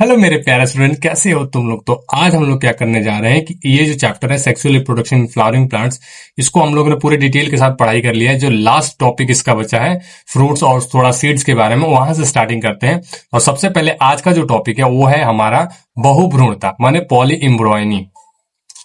Hello मेरे प्यारे student, कैसे हो तुम लोग। तो आज हम लोग क्या करने जा रहे हैं कि ये जो चैप्टर है sexual reproduction in flowering plants, इसको हम लोगों ने पूरे डिटेल के साथ पढ़ाई कर लिया है। जो लास्ट टॉपिक इसका बचा है फ्रूट्स और थोड़ा सीड्स के बारे में, वहां से स्टार्टिंग करते हैं। और सबसे पहले आज का जो टॉपिक है वो है हमारा बहुभ्रूणता माने पॉली इम्ब्रॉयनी।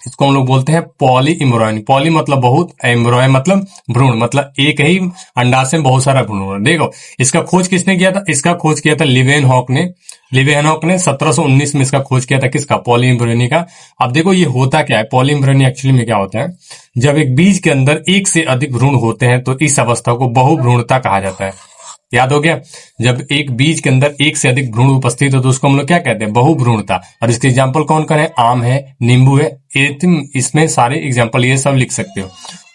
इसको हम लोग बोलते हैं पॉली इम्ब्रॉयनी। पॉली मतलब बहुत, एम्ब्रॉय मतलब भ्रूण, मतलब एक ही अंडाशय में बहुत सारा भ्रूण। देखो इसका खोज किसने किया था, इसका खोज किया था लिवेनहॉक ने। लिवेनहॉक ने 1719 में इसका खोज किया था, किसका, पॉली इम्ब्रॉयनी का। अब देखो ये होता क्या है, पॉली इम्ब्रॉयनी एक्चुअली में क्या होता है, जब एक बीज के अंदर एक से अधिक भ्रूण होते हैं तो इस अवस्था को बहुभ्रूणता कहा जाता है। याद हो गया, जब एक बीज के अंदर एक से अधिक भ्रूण उपस्थित हो तो उसको हम लोग क्या कहते हैं, बहुभ्रूणता। और इसके एग्जाम्पल कौन कौन है, आम है, नींबू है, ये तुम इसमें सारे एग्जाम्पल ये सब लिख सकते हो।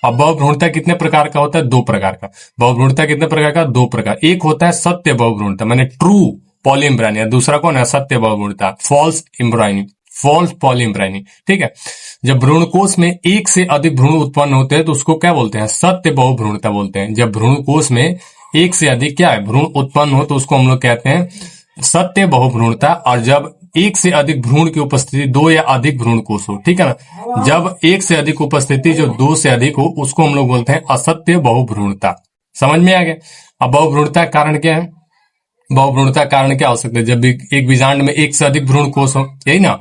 अब बहुभ्रूणता कितने प्रकार का होता है, दो प्रकार का। बहुभ्रूणता कितने प्रकार का, दो प्रकार। एक होता है सत्य बहुभ्रूणता माने ट्रू पॉली एम्ब्रॉयनी, दूसरा कौन है, सत्य बहुभ्रूणता, false embryony, false polyembryony. ठीक है, जब भ्रूणकोश में एक से अधिक भ्रूण उत्पन्न होते हैं तो उसको क्या बोलते हैं, सत्य बहुभ्रूणता बोलते हैं। जब भ्रूणकोश में एक से अधिक क्या है, भ्रूण उत्पन्न हो तो उसको हम लोग कहते हैं सत्य बहुभ्रूणता। और जब एक से अधिक भ्रूण की उपस्थिति, दो या अधिक भ्रूण कोश हो, ठीक है ना, जब एक से अधिक उपस्थिति जो दो से अधिक हो उसको हम लोग बोलते हैं असत्य बहुभ्रूणता। समझ में आ गया। अब बहुभ्रूणता का कारण क्या है, बहुभ्रूणता कारण क्या हो सकता है, जब एक बीजांड में एक से अधिक भ्रूण कोश हो, यही ना।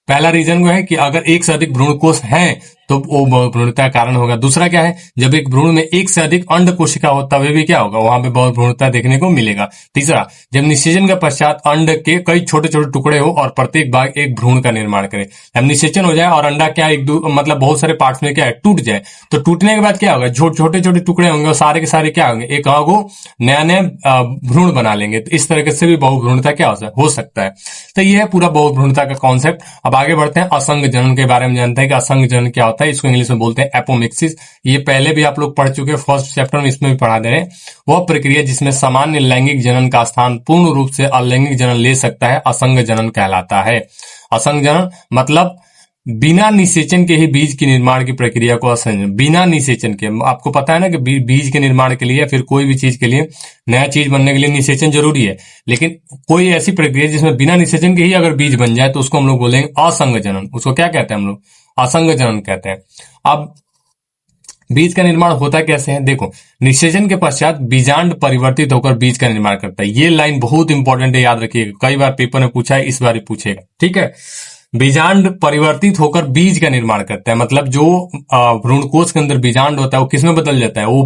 पहला रीजन वो है कि अगर एक से अधिक भ्रूण कोश है तो वो बहुभ्रूणता का कारण होगा। दूसरा क्या है, जब एक भ्रूण में एक से अधिक अंड कोशिका हो तभी भी क्या होगा, वहां पे बहुभ्रूणता देखने को मिलेगा। तीसरा, जब निषेचन के पश्चात अंड के कई छोटे छोटे टुकड़े हो और प्रत्येक भाग एक भ्रूण का निर्माण करे। जब निषेचन हो जाए और अंडा क्या एक मतलब बहुत सारे पार्ट्स में क्या है, टूट जाए, तो टूटने के बाद क्या होगा, छोटे छोटे टुकड़े होंगे और सारे के सारे क्या होंगे, एक को नया नया भ्रूण बना लेंगे। तो इस तरीके से भी बहुभ्रूणता क्या हो सकता है। तो ये है पूरा बहुभ्रूणता का कॉन्सेप्ट। अब आगे बढ़ते हैं, असंग जनन के बारे में जानते हैं कि असंग जनन क्या होता है। इसको इंग्लिश में बोलते हैं एपोमिक्सिस। ये पहले भी आप लोग पढ़ चुके हैं, फर्स्ट चैप्टर में, इसमें भी पढ़ा दे रहे हैं। वह प्रक्रिया जिसमें सामान्य लैंगिक जनन का स्थान पूर्ण रूप से अलैंगिक जनन ले सकता है, असंग जनन कहलाता है। असंग जनन मतलब बिना निषेचन के ही बीज के निर्माण की प्रक्रिया को असंग, बिना निषेचन के। आपको पता है ना कि बीज के निर्माण के लिए या फिर कोई भी चीज के लिए, नया चीज बनने के लिए निषेचन जरूरी है, लेकिन कोई ऐसी प्रक्रिया जिसमें बिना निषेचन के ही अगर बीज बन जाए तो उसको हम लोग बोलेंगे असंग जनन। उसको क्या कहते हैं हम लोग, असंग जनन कहते हैं। अब बीज का निर्माण होता कैसे है, देखो निषेचन के पश्चात बीजांड परिवर्तित होकर बीज का निर्माण करता है। ये लाइन बहुत इंपॉर्टेंट है, याद रखिएगा, कई बार पेपर में पूछा है, इस बार भी पूछेगा। ठीक है, बीजांड परिवर्तित होकर बीज का निर्माण करता है, मतलब जो भ्रूणकोश के अंदर बीजांड होता है वो किसमें बदल जाता है, वो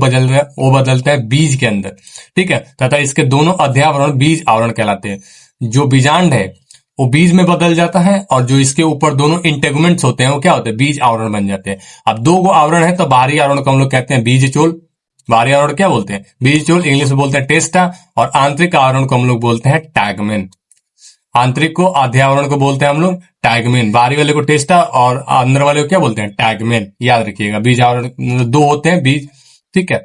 बदलता है बीज के अंदर। ठीक है, तथा इसके दोनों अध्यावरण बीज आवरण कहलाते हैं। जो बीजांड है वो बीज में बदल जाता है और जो इसके ऊपर दोनों इंटेगुमेंट्स होते हैं वो क्या होते हैं, बीज आवरण बन जाते हैं। अब दो गो आवरण है तो बाहरी आवरण को हम लोग कहते हैं बीज चोल। बाहरी आवरण क्या बोलते हैं, बीज चोल, इंग्लिश में बोलते हैं टेस्टा। और आंतरिक आवरण को हम लोग बोलते हैं टैगमेन। आंतरिक को, आध्यावरण को बोलते हैं हम लोग टैगमेन। बाहरी वाले को टेस्टा और अंदर वाले को क्या बोलते हैं, टैगमेन। याद रखिएगा, बीज आवरण दो होते हैं बीज। ठीक है,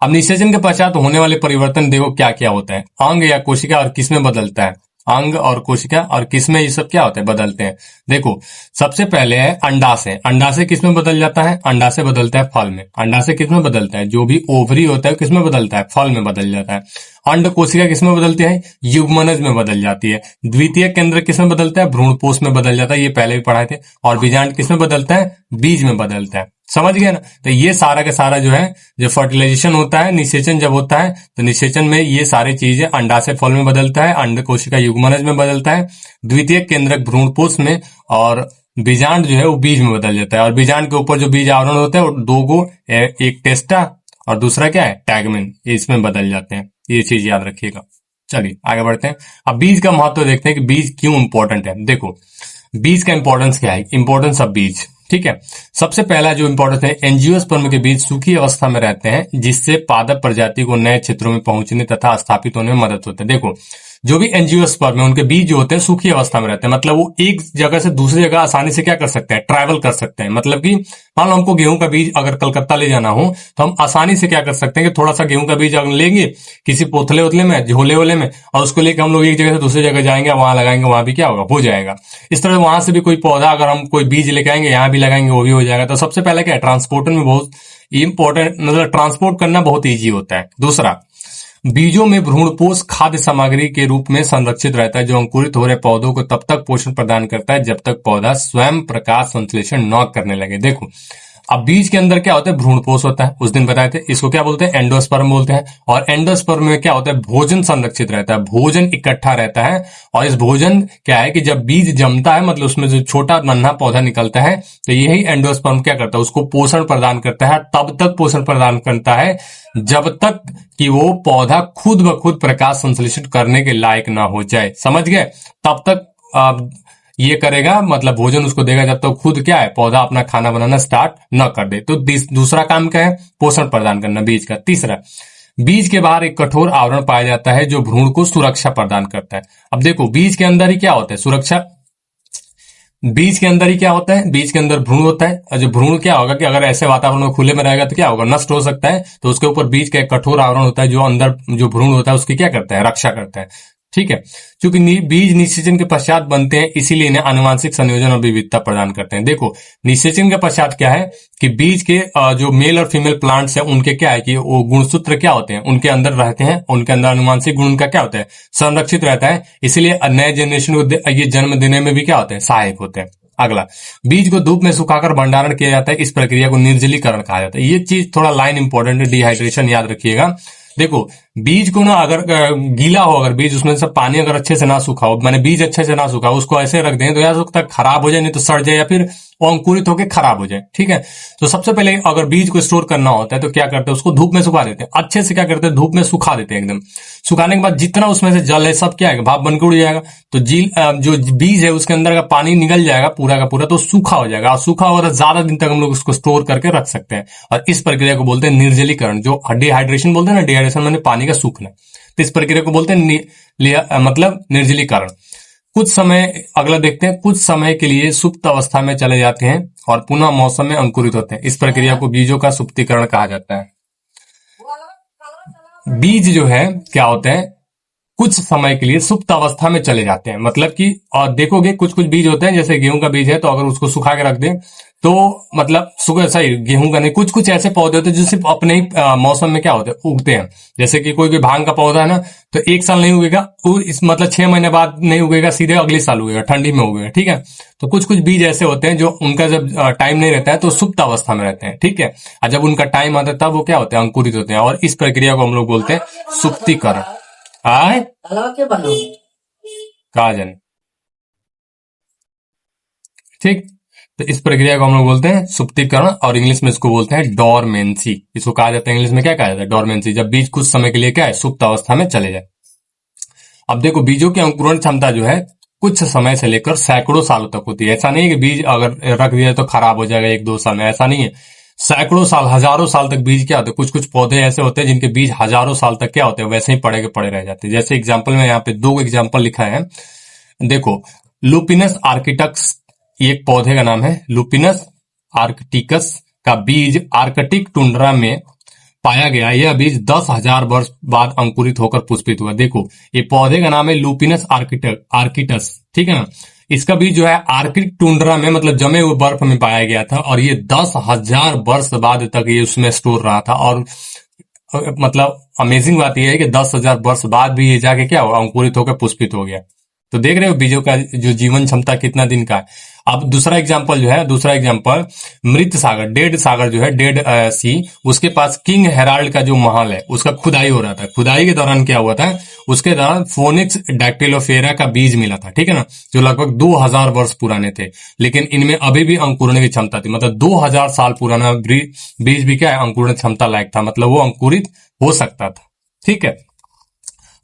अब निषेचन के पश्चात होने वाले परिवर्तन देखो क्या क्या होता है, अंग या कोशिका और किसमें बदलता है, अंग और कोशिका और किसमें ये सब क्या होता है, बदलते हैं। देखो सबसे पहले है अंडाशय। अंडाशय किसमें बदल जाता है, अंडाशय बदलता है फल में। अंडाशय किसमें बदलता है, जो भी ओवरी होता है किसमें बदलता है, फल में बदल जाता है। अंड कोशिका किसमें बदलती है, युग्मनज में बदल जाती है। द्वितीय केंद्र किसमें बदलता है, भ्रूणपोष में बदल जाता है, ये पहले भी पढ़ाए थे। और बीजांड किसमें बदलता है, बीज में बदलता है। समझ गए ना। तो ये सारा का सारा जो है, जो फर्टिलाइजेशन होता है, निषेचन जब होता है तो निषेचन में ये सारी चीजें अंडाशय फल में बदलता है, अंड कोशिका युग्मनज में बदलता है, द्वितीय केंद्रक भ्रूणपोष में, और बीजांड जो है वो बीज में बदल जाता है। और बीजांड के ऊपर जो बीज आवरण होता है वो दो गो, एक टेस्टा और दूसरा क्या है, टैगमेन, ये इसमें बदल जाते हैं। ये चीज याद रखिएगा। चलिए आगे बढ़ते हैं। अब बीज का महत्व देखते हैं कि बीज क्यों इंपॉर्टेंट है। देखो बीज का इंपॉर्टेंस क्या है, इंपॉर्टेंस ऑफ बीज। ठीक है, सबसे पहला जो इंपॉर्टेंस है, एंजियोस्पर्म के बीज सूखी अवस्था में रहते हैं जिससे पादप प्रजाति को नए क्षेत्रों में पहुंचने तथा स्थापित होने में मदद होती है। देखो जो भी एंजियोस्पर्म है उनके बीज जो होते हैं सूखी अवस्था में रहते हैं, मतलब वो एक जगह से दूसरी जगह आसानी से क्या कर सकते हैं, ट्रैवल कर सकते हैं। मतलब कि मान लो हमको गेहूं का बीज अगर कलकत्ता ले जाना हो तो हम आसानी से क्या कर सकते हैं कि थोड़ा सा गेहूं का बीज अगर लेंगे किसी पोथले उतले में, झोले वोले में, और उसको लेकर हम लोग एक जगह से दूसरी जगह जाएंगे, वहां लगाएंगे, वहां भी क्या होगा, हो जाएगा। इस तरह वहां से भी कोई पौधा अगर हम कोई बीज लेके आएंगे, यहाँ भी लगाएंगे, वो भी हो जाएगा। तो सबसे पहले क्या है, ट्रांसपोर्ट में बहुत इंपॉर्टेंट, मतलब ट्रांसपोर्ट करना बहुत ईजी होता है। दूसरा, बीजों में भ्रूणपोष खाद्य सामग्री के रूप में संरक्षित रहता है, जो अंकुरित हो रहे पौधों को तब तक पोषण प्रदान करता है जब तक पौधा स्वयं प्रकाश संश्लेषण न करने लगे। देखो, अब बीज के अंदर क्या होता है, भ्रूणपोष होता है, उस दिन बताए थे, इसको क्या बोलते हैं, एंडोस्पर्म बोलते हैं। और एंडोस्पर्म में क्या होता है, भोजन संरक्षित रहता है, भोजन इकट्ठा रहता है। और इस भोजन क्या है कि जब बीज जमता है, मतलब उसमें जो छोटा नन्हा पौधा निकलता है, तो यही एंडोस्पर्म क्या करता है, उसको पोषण प्रदान करता है। तब तक पोषण प्रदान करता है जब तक कि वो पौधा खुद ब खुद प्रकाश संश्लेषण करने के लायक ना हो जाए। समझ गए? तब तक ये करेगा, मतलब भोजन उसको देगा जब तक तो खुद क्या है, पौधा अपना खाना बनाना स्टार्ट न कर दे। तो दूसरा काम क्या है, पोषण प्रदान करना बीज का। तीसरा, बीज के बाहर एक कठोर आवरण पाया जाता है जो भ्रूण को सुरक्षा प्रदान करता है। अब देखो, बीज के अंदर ही क्या होता है, सुरक्षा। बीज के अंदर ही क्या होता है, बीज के अंदर भ्रूण होता है। और जो भ्रूण क्या होगा कि अगर ऐसे वातावरण में खुले में रहेगा तो क्या होगा, नष्ट हो सकता है। तो उसके ऊपर बीज का एक कठोर आवरण होता है जो अंदर जो भ्रूण होता है उसकी क्या करता है, रक्षा करता है। ठीक है, क्योंकि बीज निषेचन के पश्चात बनते हैं, इसीलिए इन्हें आनुवांशिक संयोजन और विविधता प्रदान करते हैं। देखो, निषेचन के पश्चात क्या है कि बीज के जो मेल और फीमेल प्लांट्स हैं उनके क्या है कि वो गुणसूत्र क्या होते हैं, उनके अंदर रहते हैं, उनके अंदर आनुवांशिक गुण उनका क्या होता है, संरक्षित रहता है। इसलिए नए जनरेशन को ये जन्म देने में भी क्या होते हैं, सहायक होते हैं। अगला, बीज को धूप में सुखाकर भंडारण किया जाता है, इस प्रक्रिया को निर्जलीकरण कहा जाता है। ये चीज थोड़ा लाइन इंपॉर्टेंट है, डिहाइड्रेशन याद रखिएगा। देखो, बीज को ना अगर गीला हो, अगर बीज उसमें से पानी अगर अच्छे से ना सूखा हो, मैंने बीज अच्छे से ना सूखा, उसको ऐसे रख दें तो या सकता है खराब हो जाए, नहीं तो सड़ जाए, या फिर वो अंकुरित होकर खराब हो जाए। ठीक है, तो सबसे पहले अगर बीज को स्टोर करना होता है तो क्या करते हैं, उसको धूप में सुखा देते हैं, अच्छे से क्या करते हैं, धूप में सुखा देते हैं एकदम। सुखाने के बाद जितना उसमें से जल है सब क्या है, भाप बनकर उड़ जाएगा। तो जो बीज है उसके अंदर का पानी निकल जाएगा पूरा का पूरा, तो सूखा हो जाएगा। और सूखा होगा तो ज्यादा दिन तक हम लोग उसको स्टोर करके रख सकते हैं। और इस प्रक्रिया को बोलते हैं निर्जलीकरण। जो डिहाइड्रेशन बोलते हैं ना, डिहाइड्रेशन मैंने पानी का सूखना, तो इस प्रक्रिया को बोलते हैं मतलब निर्जलीकरण। कुछ समय, अगला देखते हैं, कुछ समय के लिए सुप्त अवस्था में चले जाते हैं और पुनः मौसम में अंकुरित होते हैं। इस प्रक्रिया को बीजों का सुप्तीकरण कहा जाता है। बीज जो है क्या होते हैं, कुछ समय के लिए सुप्त अवस्था में चले जाते हैं, मतलब कि और देखोगे कुछ कुछ बीज होते हैं, जैसे गेहूं का बीज है तो अगर उसको सुखा के रख दें तो मतलब सुखा, सही गेहूं का नहीं, कुछ कुछ ऐसे पौधे होते हैं जो सिर्फ अपने ही मौसम में क्या होते हैं, उगते हैं। जैसे कि कोई भांग का पौधा है ना, तो एक साल नहीं उगेगा वो, इस मतलब 6 महीने बाद नहीं उगेगा, सीधे अगले साल उगेगा, ठंडी में उगेगा। ठीक है, तो कुछ कुछ बीज ऐसे होते हैं जो उनका जब टाइम नहीं रहता है तो सुप्त अवस्था में रहते हैं। ठीक है, और जब उनका टाइम आता है तब वो क्या होते हैं, अंकुरित होते हैं। और इस प्रक्रिया को हम लोग बोलते हैं सुप्तीकरण। आए कहा जाने, ठीक। तो इस प्रक्रिया को हम लोग बोलते हैं सुप्तीकरण, और इंग्लिश में इसको बोलते हैं डोरमेंसी। इसको कहा जाता है इंग्लिश में, क्या कहा जाता है, डोरमेंसी। जब बीज कुछ समय के लिए क्या है, सुप्त अवस्था में चले जाए। अब देखो, बीजों की अंकुरण क्षमता जो है कुछ समय से लेकर सैकड़ों सालों तक होती है। ऐसा नहीं है कि बीज अगर रख दिया तो खराब हो जाएगा 1-2 साल में, ऐसा नहीं है। सैकड़ों साल, हजारों साल तक बीज क्या होते हैं। कुछ कुछ पौधे ऐसे होते हैं जिनके बीज हजारों साल तक क्या होते हैं, वैसे ही पड़े के पड़े रह जाते हैं। जैसे एग्जाम्पल में यहाँ पे 2 एग्जाम्पल लिखा है, देखो, लुपिनस आर्किटक्स, ये एक पौधे का नाम है। लुपिनस आर्कटिकस का बीज आर्कटिक टुंड्रा में पाया गया। यह बीज 10,000 वर्ष बाद अंकुरित होकर पुष्पित हुआ। देखो, ये पौधे का नाम है लुपिनस आर्किटस, ठीक है ना। इसका बीज जो है आर्कटिक टुंड्रा में, मतलब जमे हुए बर्फ में पाया गया था, और ये 10,000 वर्ष बाद तक ये उसमें स्टोर रहा था। और मतलब अमेजिंग बात यह है कि 10,000 वर्ष बाद भी ये जाके क्या हुआ, अंकुरित होकर पुष्पित हो गया। तो देख रहे हो बीजों का जो जीवन क्षमता कितना दिन का है। अब दूसरा एग्जांपल मृत सागर, डेड सागर जो है, डेड सी, उसके पास किंग हेराल्ड का जो महल है उसका खुदाई हो रहा था। खुदाई के दौरान क्या हुआ था, उसके दौरान फोनिक्स डैक्टिलोफेरा का बीज मिला था, ठीक है ना, जो लगभग 2000 वर्ष पुराने थे। लेकिन इनमें अभी भी अंकुरने की क्षमता थी, मतलब 2000 साल पुराना बीज भी क्या है, अंकुरण क्षमता लायक था, मतलब वो अंकुरित हो सकता था। ठीक है,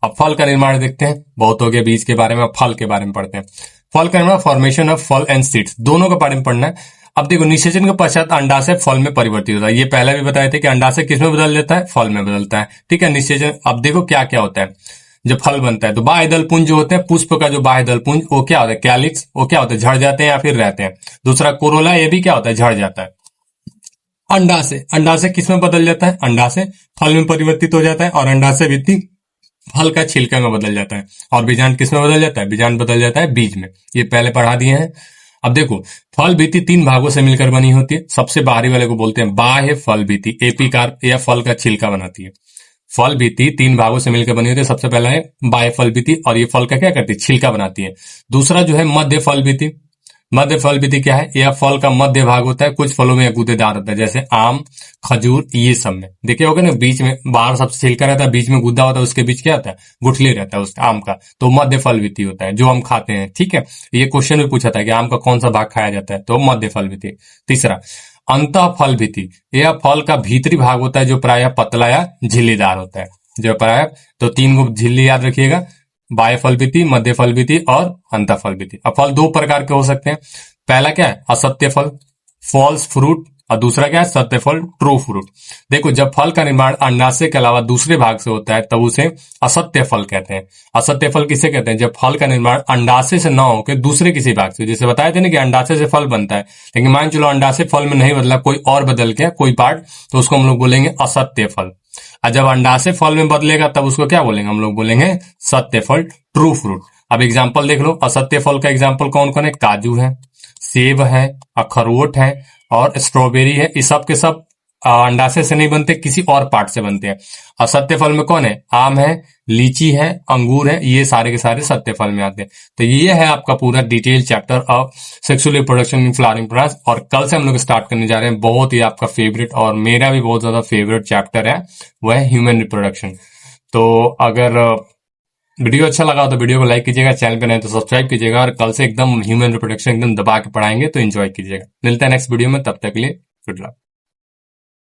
अब फल का निर्माण देखते हैं। बहुत हो गया बीज के बारे में, फल के बारे में पढ़ते हैं। फल का निर्माण, फॉर्मेशन ऑफ फल एंड सीड्स, दोनों के बारे में पढ़ना है। अब देखो, निषेचन के पश्चात अंडाशय फल में परिवर्तित होता है। ये पहले भी बताए थे कि अंडाशय किस में बदल जाता है, फल में बदलता है। ठीक है, निषेचन। अब देखो क्या क्या होता है जब फल बनता है, तो बाह्य दल पुंज जो होते हैं, पुष्प का जो बाह्य दल पुंज, वो क्या होता है, कैलिक्स, वो क्या होता है, झड़ जाते हैं या फिर रहते हैं। दूसरा कोरोला, ये भी क्या होता है, झड़ जाता है। अंडाशय किस में बदल जाता है, अंडाशय फल में परिवर्तित हो जाता है, और अंडाशय भित्ति फल का छिलका में बदल जाता है। और बीजांड किस में बदल जाता है, बीजांड बदल जाता है बीज में। ये पहले पढ़ा दिए हैं। अब देखो, फल भित्ति 3 भागों से मिलकर बनी होती है। सबसे बाहरी वाले को बोलते हैं बाह्य फल भित्ति, एपिकार्प, या फल का छिलका बनाती है। फल भित्ति 3 भागों से मिलकर बनी होती है। सबसे पहला है बाह्य फल भित्ति, और ये फल का क्या करती है, छिलका बनाती है। दूसरा जो है मध्य फल भित्ति। मध्य फल भित्ति क्या है, यह फल का मध्य भाग होता है। कुछ फलों में यह गूदेदार होता है, जैसे आम, खजूर, ये सब में देखिए होगा ना, बीच में बाहर सब छिलका रहता है, बीच में गुद्दा होता है, उसके बीच क्या होता है, गुठली रहता है उसका आम का, तो मध्य फल भित्ति होता है जो हम खाते हैं। ठीक है, ये क्वेश्चन भी पूछा था कि आम का कौन सा भाग खाया जाता है, तो मध्य फल भित्ति। तीसरा अंतः फल भित्ति, यह फल का भीतरी भाग होता है जो प्रायः पतला या झिल्लीदार होता है, जो प्रायः, तो 3 गो झिल्ली याद रखिएगा, बाह्य फल भित्ति, मध्य फल भित्ति और अंतः फल भित्ति। अब फल 2 प्रकार के हो सकते हैं। पहला क्या है, असत्य फल, फॉल्स फ्रूट, और दूसरा क्या है, सत्य फल, ट्रू फ्रूट। देखो जब फल का निर्माण अंडाशय के अलावा दूसरे भाग से होता है तब उसे असत्य फल कहते हैं। असत्य फल किसे कहते हैं, जब फल का निर्माण अंडाशय से न होकर दूसरे किसी भाग से, जैसे बताए थे ना कि अंडाशय से फल बनता है, लेकिन मान चलो अंडाशय फल में नहीं बदला, कोई और बदल के कोई पार्ट, तो उसको हम लोग बोलेंगे असत्य फल। और जब अंडाशय फल में बदलेगा तब उसको क्या बोलेंगे, हम लोग बोलेंगे सत्य फल, ट्रू फ्रूट। अब एग्जाम्पल देख लो, असत्य फल का एग्जाम्पल कौन कौन है, काजू है, सेब है, अखरोट है और स्ट्रॉबेरी है। ये सब के सब अंडाशय से नहीं बनते, किसी और पार्ट से बनते हैं। असत्य फल में कौन है, आम है, लीची है, अंगूर है, ये सारे के सारे सत्य फल में आते हैं। तो ये है आपका पूरा detail chapter of sexual reproduction in flowering plants, और कल से हम लोग स्टार्ट करने जा रहे हैं बहुत ही आपका फेवरेट, और मेरा भी बहुत ज्यादा फेवरेट चैप्टर है, वह है ह्यूमन रिप्रोडक्शन। तो अगर वीडियो अच्छा लगा तो वीडियो को लाइक कीजिएगा, चैनल पे नए तो सब्सक्राइब कीजिएगा, और कल से एकदम ह्यूमन रिप्रोडक्शन एकदम दबा के पढ़ाएंगे, तो एंजॉय कीजिएगा। मिलते हैं नेक्स्ट वीडियो में, तब तक के लिए गुड लक।